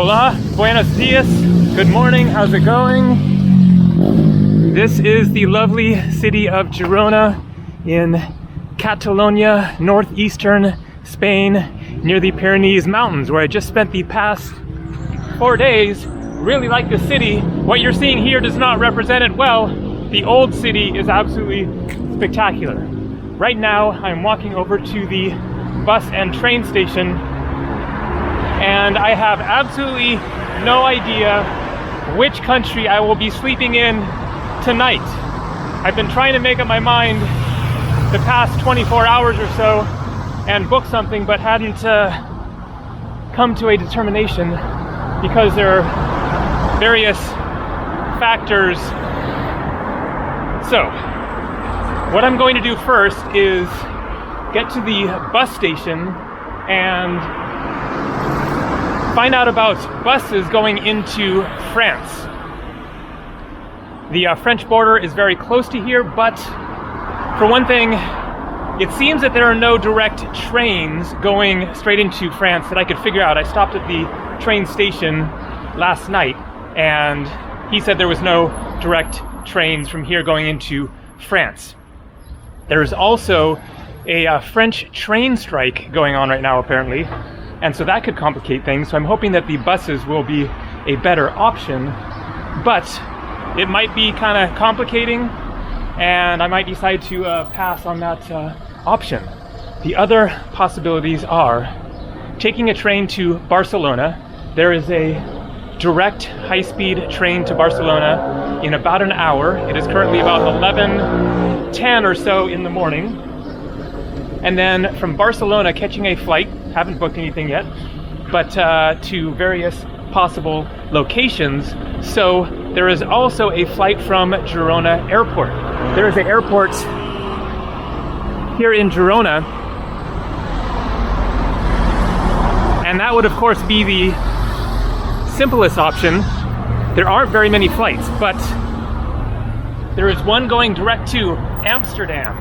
Hola, buenos dias, good morning, how's it going? This is the lovely city of Girona in Catalonia, northeastern Spain, near the Pyrenees Mountains, where I just spent the past 4 days. Really like the city. What you're seeing here does not represent it well. The old city is absolutely spectacular. Right now, I'm walking over to the bus and train station, and I have absolutely no idea which country I will be sleeping in tonight. I've been trying to make up my mind the past 24 hours or so and book something, but hadn't come to a determination because there are various factors. So, what I'm going to do first is get to the bus station and find out about buses going into France. The French border is very close to here, but for one thing, it seems that there are no direct trains going straight into France that I could figure out. I stopped at the train station last night, and he said there was no direct trains from here going into France. There's also a French train strike going on right now, apparently, and so that could complicate things. So I'm hoping that the buses will be a better option, but it might be kind of complicating, and I might decide to pass on that option. The other possibilities are taking a train to Barcelona. There is a direct high-speed train to Barcelona in about an hour. It is currently about 11:10 or so in the morning. And then from Barcelona, catching a flight, haven't booked anything yet, but to various possible locations. So there is also a flight from Girona Airport. There is an airport here in Girona, and that would of course be the simplest option. There aren't very many flights, but there is one going direct to Amsterdam,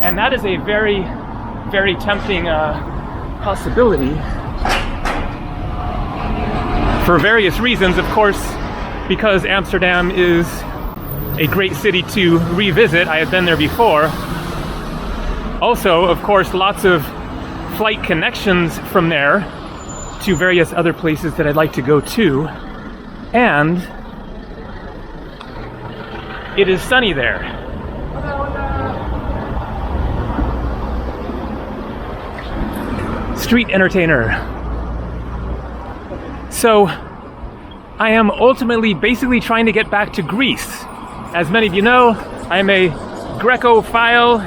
and that is a very, very tempting possibility for various reasons. Of course, because Amsterdam is a great city to revisit. I have been there before. Also, of course, lots of flight connections from there to various other places that I'd like to go to. And it is sunny there. Street entertainer. So, I am ultimately basically trying to get back to Greece. As many of you know, I am a Greco-phile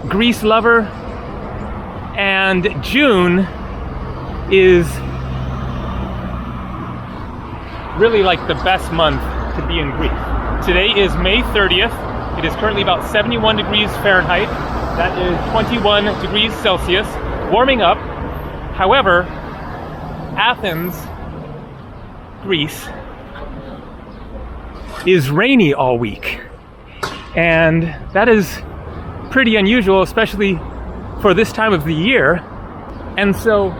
Greece lover, and June is really like the best month to be in Greece. Today is May 30th. It is currently about 71 degrees Fahrenheit. That is 21 degrees Celsius, warming up. However, Athens, Greece, is rainy all week, and that is pretty unusual, especially for this time of the year. And so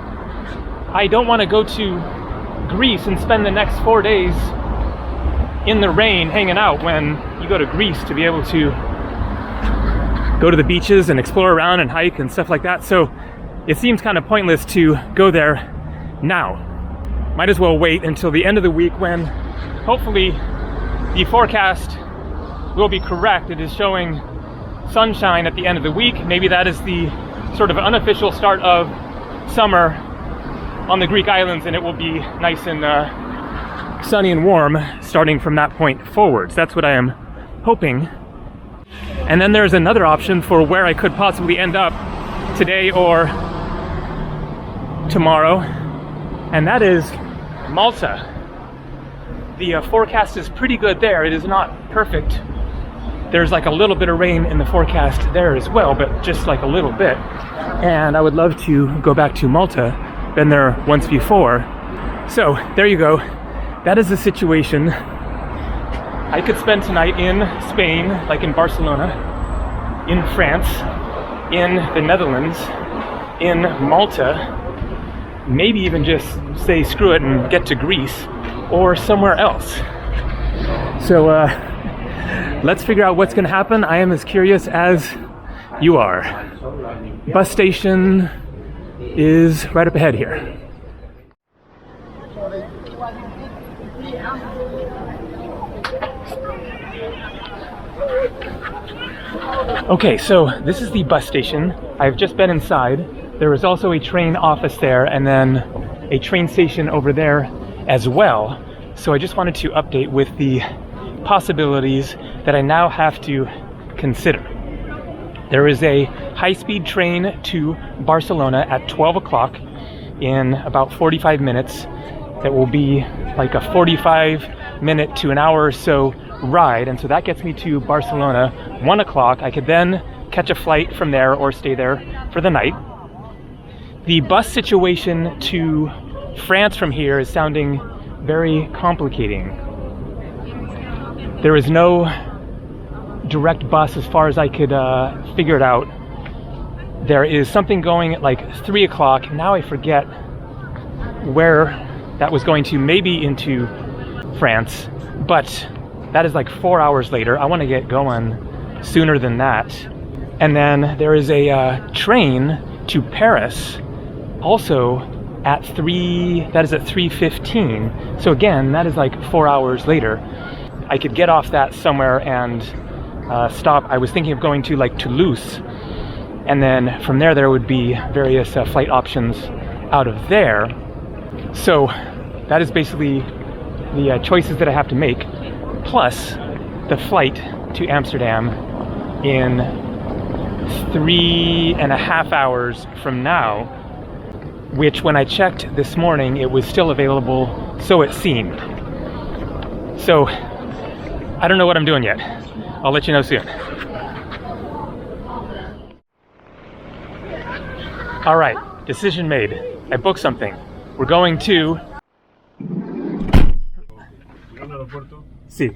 I don't want to go to Greece and spend the next 4 days in the rain hanging out when you go to Greece to be able to go to the beaches and explore around and hike and stuff like that. So it seems kind of pointless to go there now. Might as well wait until the end of the week when hopefully the forecast will be correct. It is showing sunshine at the end of the week. Maybe that is the sort of unofficial start of summer on the Greek islands, and it will be nice and sunny and warm starting from that point forwards. That's what I am hoping. And then there's another option for where I could possibly end up today or tomorrow, and that is Malta. The forecast is pretty good there. It is not perfect. There's like a little bit of rain in the forecast there as well, but just like a little bit. And I would love to go back to Malta. Been there once before. So there you go. That is the situation. I could spend tonight in Spain, like in Barcelona, in France, in the Netherlands, in Malta, maybe even just say screw it and get to Greece or somewhere else. So let's figure out what's going to happen. I am as curious as you are. Bus station is right up ahead here. Okay, so this is the bus station. I've just been inside. There is also a train office there and then a train station over there as well. So I just wanted to update with the possibilities that I now have to consider. There is a high-speed train to Barcelona at 12 o'clock in about 45 minutes. That will be like a 45-minute to an hour or so ride, and so that gets me to Barcelona 1 o'clock. I could then catch a flight from there or stay there for the night. The bus situation to France from here is sounding very complicating. There is no direct bus as far as I could figure it out. There is something going at like 3 o'clock. Now I forget where that was going to, maybe into France, but that is like 4 hours later. I want to get going sooner than that. And then there is a train to Paris also at 3:15. So again, that is like 4 hours later. I could get off that somewhere and stop. I was thinking of going to like Toulouse, and then from there would be various flight options out of there. So that is basically the choices that I have to make, plus the flight to Amsterdam in 3.5 hours from now, which when I checked this morning, it was still available, so it seemed. So I don't know what I'm doing yet. I'll let you know soon. All right, decision made. I booked something. We're going to... Sí.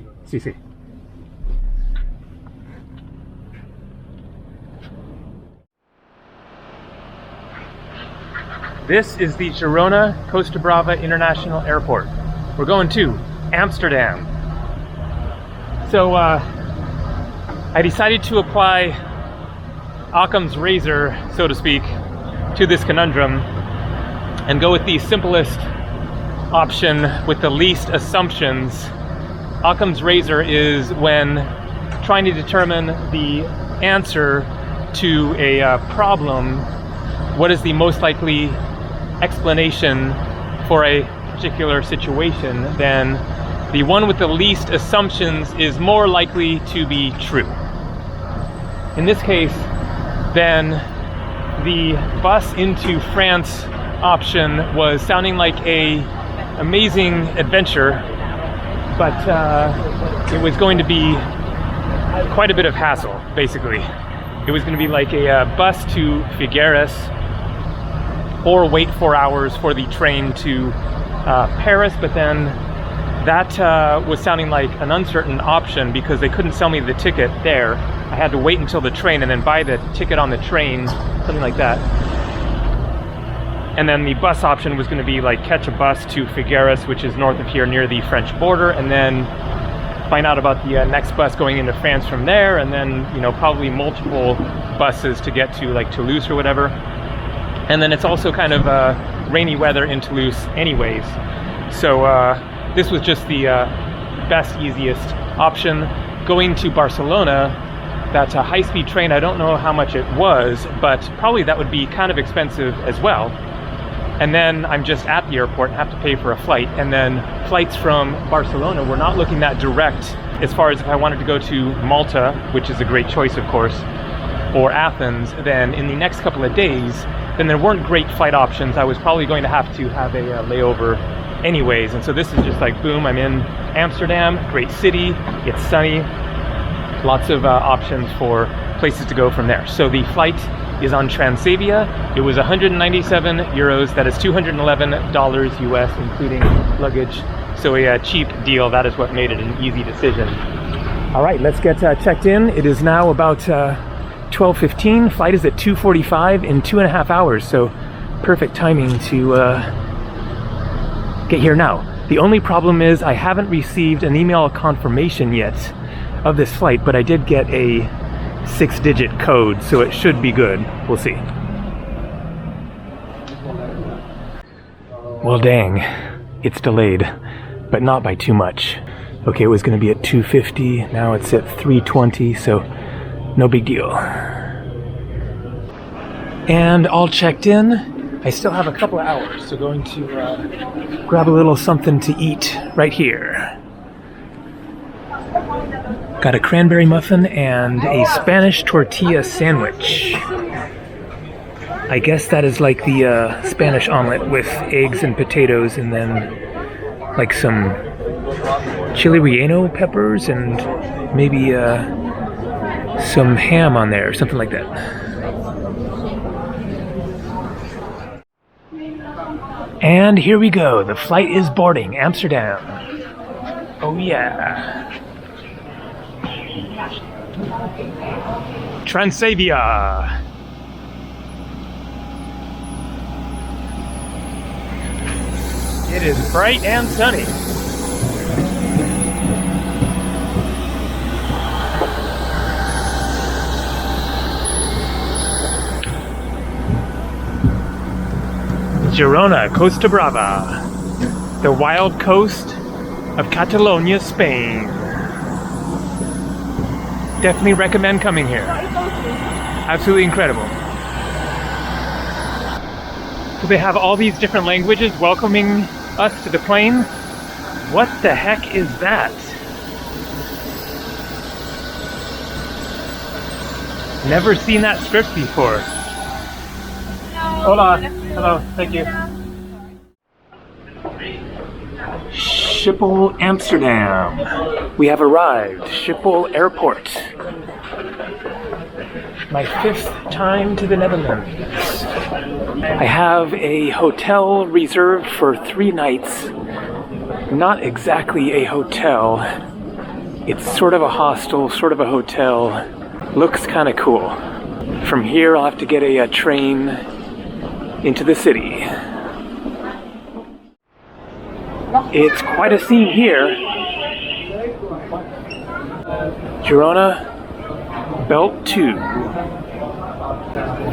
This is the Girona Costa Brava International Airport. We're going to Amsterdam. So I decided to apply Occam's razor, so to speak, to this conundrum and go with the simplest option with the least assumptions. Occam's razor is when trying to determine the answer to a problem, what is the most likely explanation for a particular situation, then the one with the least assumptions is more likely to be true. In this case, then the bus into France option was sounding like a amazing adventure, but it was going to be quite a bit of hassle, basically. It was going to be like a bus to Figueres, or wait 4 hours for the train to Paris, but then that was sounding like an uncertain option because they couldn't sell me the ticket there. I had to wait until the train and then buy the ticket on the train, something like that. And then the bus option was going to be like catch a bus to Figueres, which is north of here near the French border, and then find out about the next bus going into France from there, and then, you know, probably multiple buses to get to like Toulouse or whatever. And then it's also kind of rainy weather in Toulouse anyways. So this was just the best, easiest option. Going to Barcelona, that's a high-speed train. I don't know how much it was, but probably that would be kind of expensive as well. And then I'm just at the airport and have to pay for a flight. And then flights from Barcelona, we're not looking that direct as far as if I wanted to go to Malta, which is a great choice, of course, or Athens, then in the next couple of days, then there weren't great flight options. I was probably going to have a layover anyways. And so this is just like, boom, I'm in Amsterdam, great city, it's sunny, lots of options for places to go from there. So the flight is on Transavia. It was 197 euros, that is $211 US, including luggage. So a cheap deal. That is what made it an easy decision. All right, let's get checked in. It is now about 12:15. Flight is at 2:45 in 2.5 hours. So perfect timing to get here now. The only problem is I haven't received an email confirmation yet of this flight, but I did get a 6-digit code, so it should be good. We'll see. Well, dang, it's delayed, but not by too much. Okay, it was going to be at 2:50, now it's at 3:20, so no big deal. And all checked in. I still have a couple of hours, so going to grab a little something to eat right here. Got a cranberry muffin and a Spanish tortilla sandwich. I guess that is like the Spanish omelet with eggs and potatoes and then like some chili relleno peppers and maybe some ham on there or something like that. And here we go. The flight is boarding. Amsterdam. Oh yeah. Transavia. It is bright and sunny. Girona, Costa Brava, the wild coast of Catalonia, Spain. Definitely recommend coming here. Absolutely incredible. So they have all these different languages welcoming us to the plane. What the heck is that? Never seen that script before. Hola. Hello. Thank you. Schiphol, Amsterdam. We have arrived. Schiphol Airport. My 5th time to the Netherlands. I have a hotel reserved for 3 nights. Not exactly a hotel. It's sort of a hostel, sort of a hotel. Looks kind of cool. From here, I'll have to get a train into the city. It's quite a scene here. Girona, Belt 2.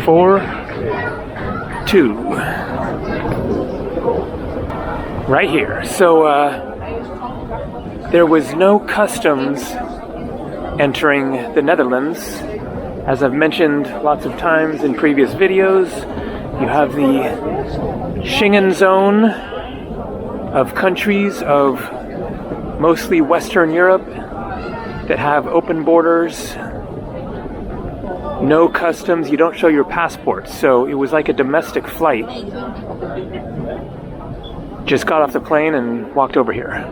4-2. Right here. So, there was no customs entering the Netherlands. As I've mentioned lots of times in previous videos, you have the Schengen zone of countries of mostly Western Europe that have open borders, no customs, you don't show your passport. So it was like a domestic flight. Just got off the plane and walked over here.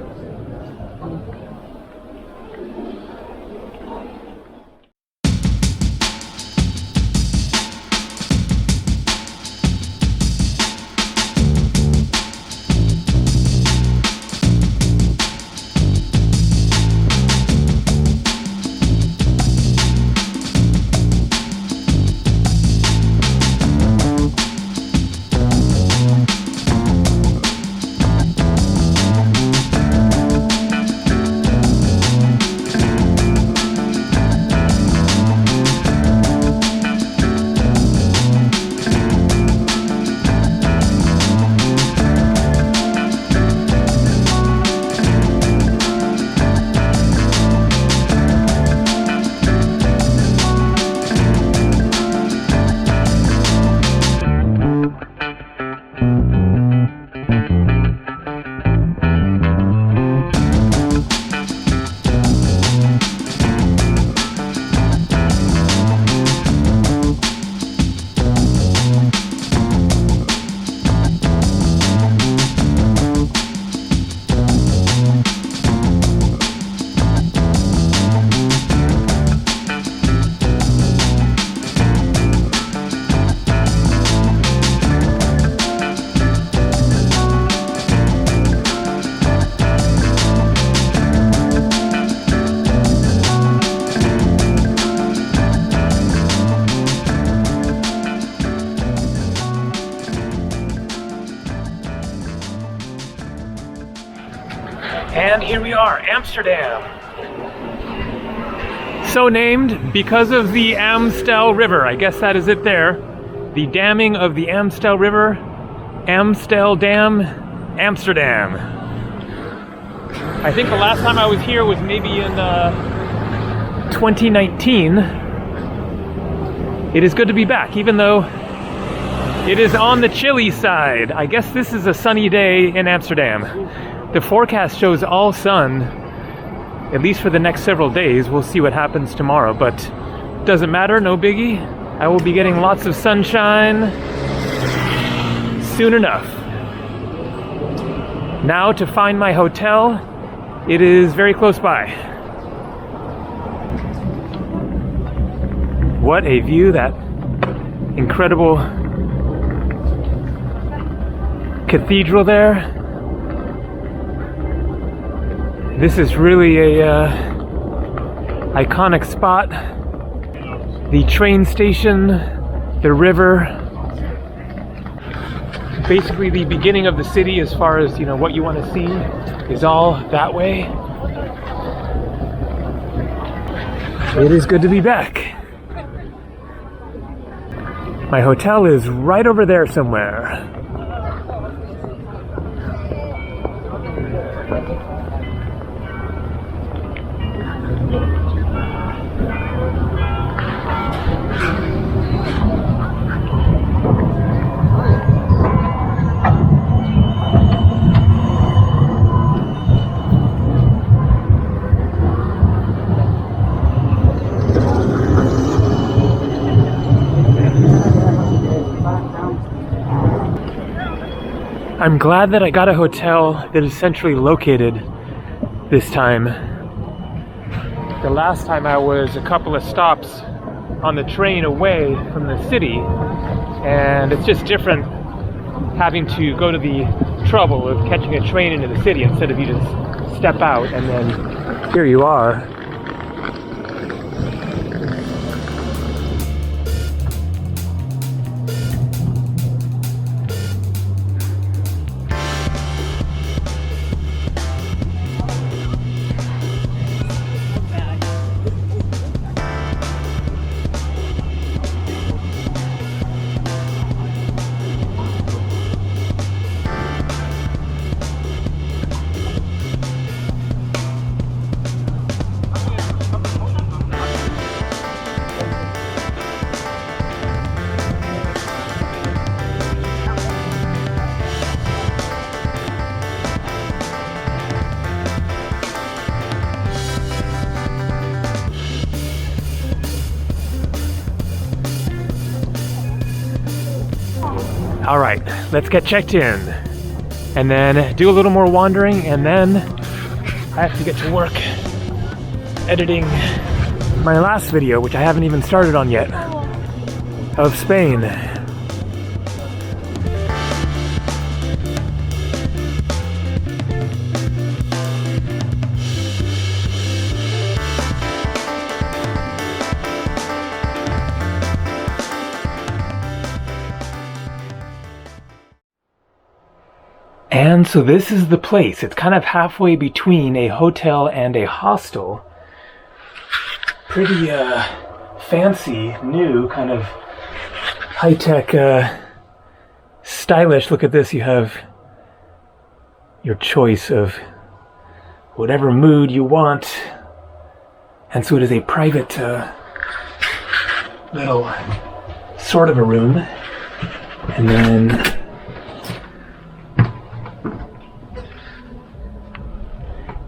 And here we are, Amsterdam. So named because of the Amstel River. I guess that is it there. The damming of the Amstel River. Amstel Dam, Amsterdam. I think the last time I was here was maybe in 2019. It is good to be back, even though it is on the chilly side. I guess this is a sunny day in Amsterdam. The forecast shows all sun, at least for the next several days. We'll see what happens tomorrow, but doesn't matter, no biggie. I will be getting lots of sunshine soon enough. Now to find my hotel. It is very close by. What a view, that incredible cathedral there. This is really a iconic spot. The train station, the river, basically the beginning of the city as far as, you know, what you want to see is all that way. It is good to be back. My hotel is right over there somewhere. I'm glad that I got a hotel that is centrally located this time. The last time I was a couple of stops on the train away from the city, and it's just different having to go to the trouble of catching a train into the city instead of you just step out and then here you are. All right, let's get checked in and then do a little more wandering, and then I have to get to work editing my last video, which I haven't even started on yet, of Spain. And so this is the place. It's kind of halfway between a hotel and a hostel. Pretty fancy, new, kind of high-tech, stylish. Look at this. You have your choice of whatever mood you want. And so it is a private little sort of a room. And then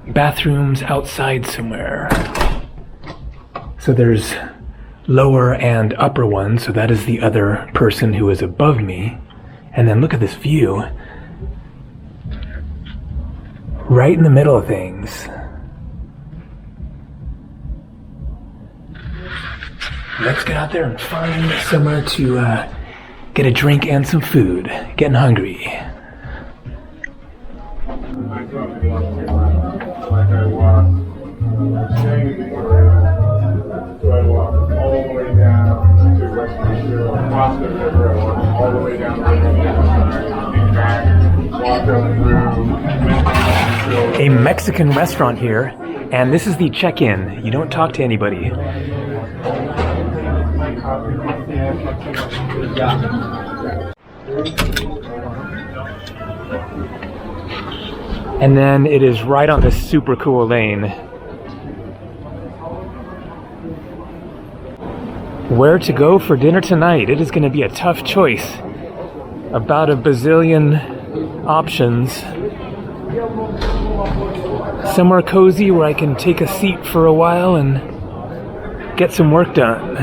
bathrooms outside somewhere. So there's lower and upper ones, so that is the other person who is above me. And then look at this view. Right in the middle of things. Let's get out there and find somewhere to get a drink and some food. Getting hungry. I walked all the way down to Westminster, across the river, I walked all the way down the river, and back, walked up through, a Mexican restaurant here, and this is the check-in. You don't talk to anybody. And then it is right on this super cool lane. Where to go for dinner tonight? It is going to be a tough choice. About a bazillion options. Somewhere cozy where I can take a seat for a while and get some work done.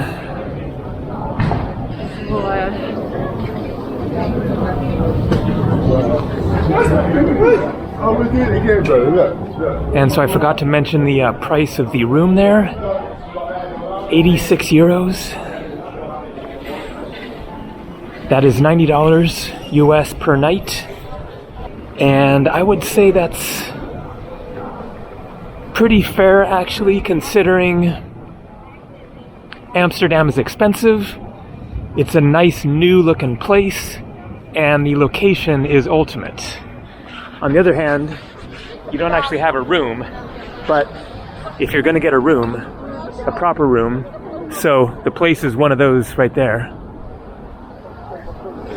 And so I forgot to mention the price of the room there. 86 euros. That is $90 US per night. And I would say that's pretty fair actually, considering Amsterdam is expensive. It's a nice new looking place and the location is ultimate. On the other hand, you don't actually have a room, but if you're going to get a room, a proper room, so the place is one of those right there,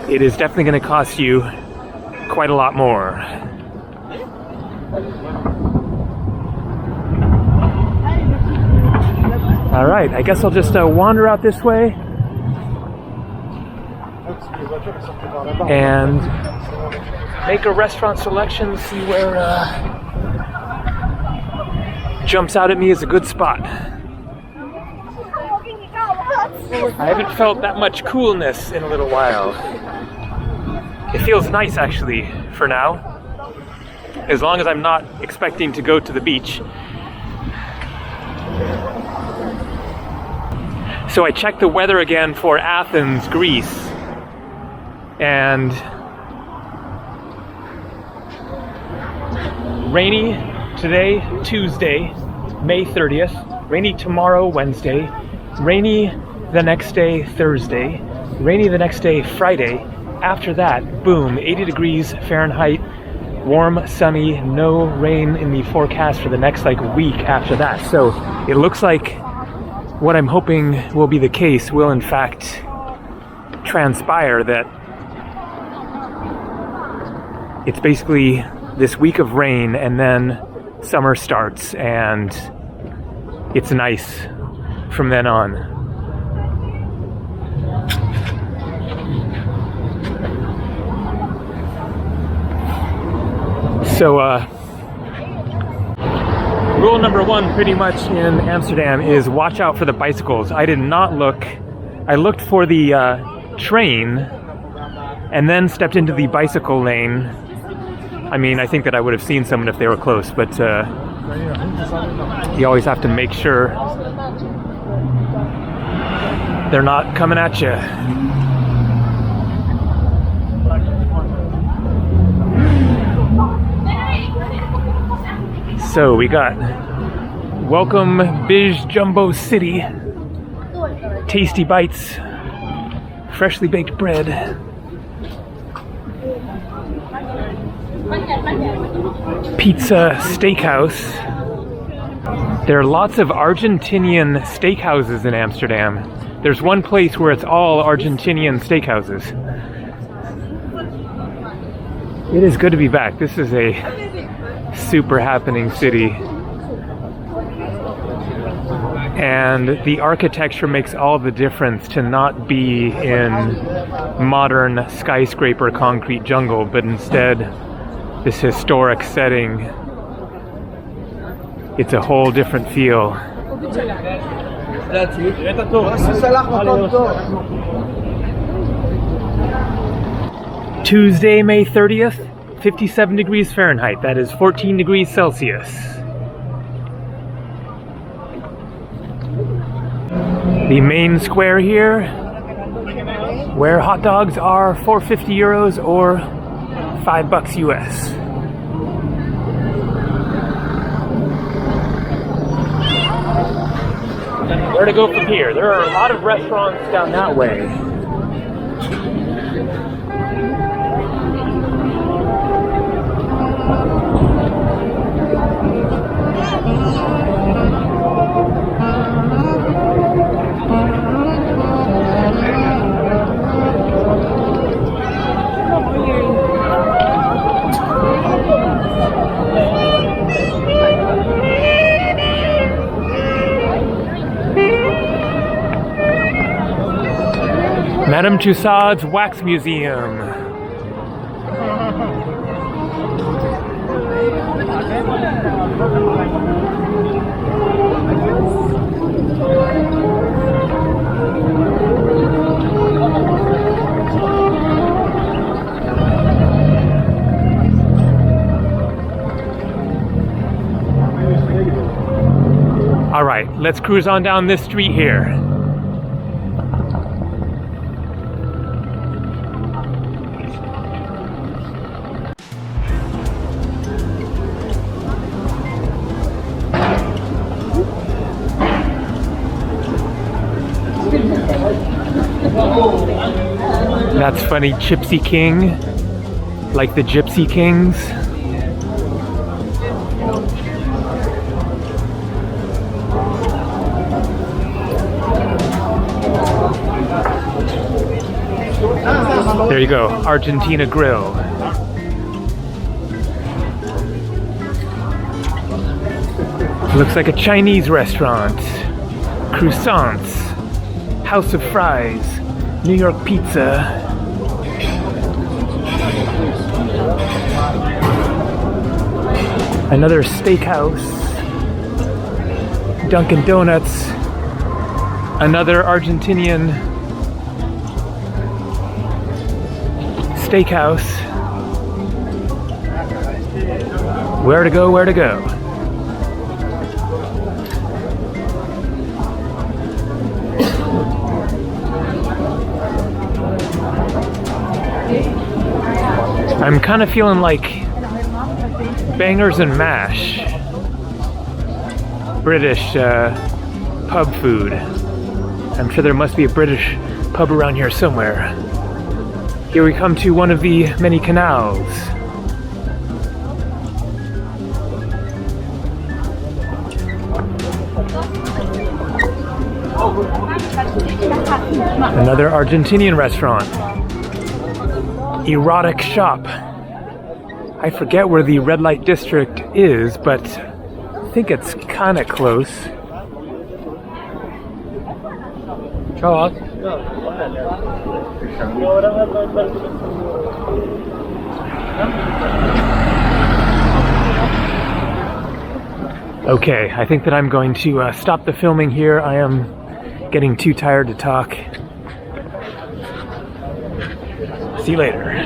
it is definitely going to cost you quite a lot more. All right, I guess I'll just wander out this way and make a restaurant selection, see where jumps out at me as a good spot. I haven't felt that much coolness in a little while. It feels nice actually for now, as long as I'm not expecting to go to the beach. So I checked the weather again for Athens, Greece, and rainy today, Tuesday, May 30th, rainy tomorrow, Wednesday, rainy the next day, Thursday, rainy the next day, Friday. After that, boom, 80 degrees Fahrenheit, warm, sunny, no rain in the forecast for the next week after that. So it looks like what I'm hoping will be the case will in fact transpire, that it's basically this week of rain and then summer starts and it's nice from then on. So rule number one pretty much in Amsterdam is watch out for the bicycles. I did not look. I looked for the train and then stepped into the bicycle lane. I mean, I think that I would have seen someone if they were close, but you always have to make sure they're not coming at you. So we got welcome Biz Jumbo City, tasty bites, freshly baked bread, pizza steakhouse. There are lots of Argentinian steakhouses in Amsterdam. There's one place where it's all Argentinian steakhouses. It is good to be back. This is a super happening city. And the architecture makes all the difference to not be in modern skyscraper concrete jungle, but instead this historic setting. It's a whole different feel. Tuesday, May 30th, 57 degrees Fahrenheit. That is 14 degrees Celsius. The main square here, where hot dogs are 450 euros or $5 US. Where to go from here? There are a lot of restaurants down that way. Madame Tussauds Wax Museum. All right, let's cruise on down this street here. That's funny, Gypsy King, like the Gypsy Kings. There you go, Argentina Grill. Looks like a Chinese restaurant. Croissants, House of Fries, New York Pizza. Another steakhouse. Dunkin' Donuts. Another Argentinian steakhouse. Where to go, where to go? I'm kind of feeling like bangers and mash. British pub food. I'm sure there must be a British pub around here somewhere. Here we come to one of the many canals. Another Argentinian restaurant. Erotic shop. I forget where the red light district is, but I think it's kind of close. Okay, I think that I'm going to stop the filming here. I am getting too tired to talk. See you later.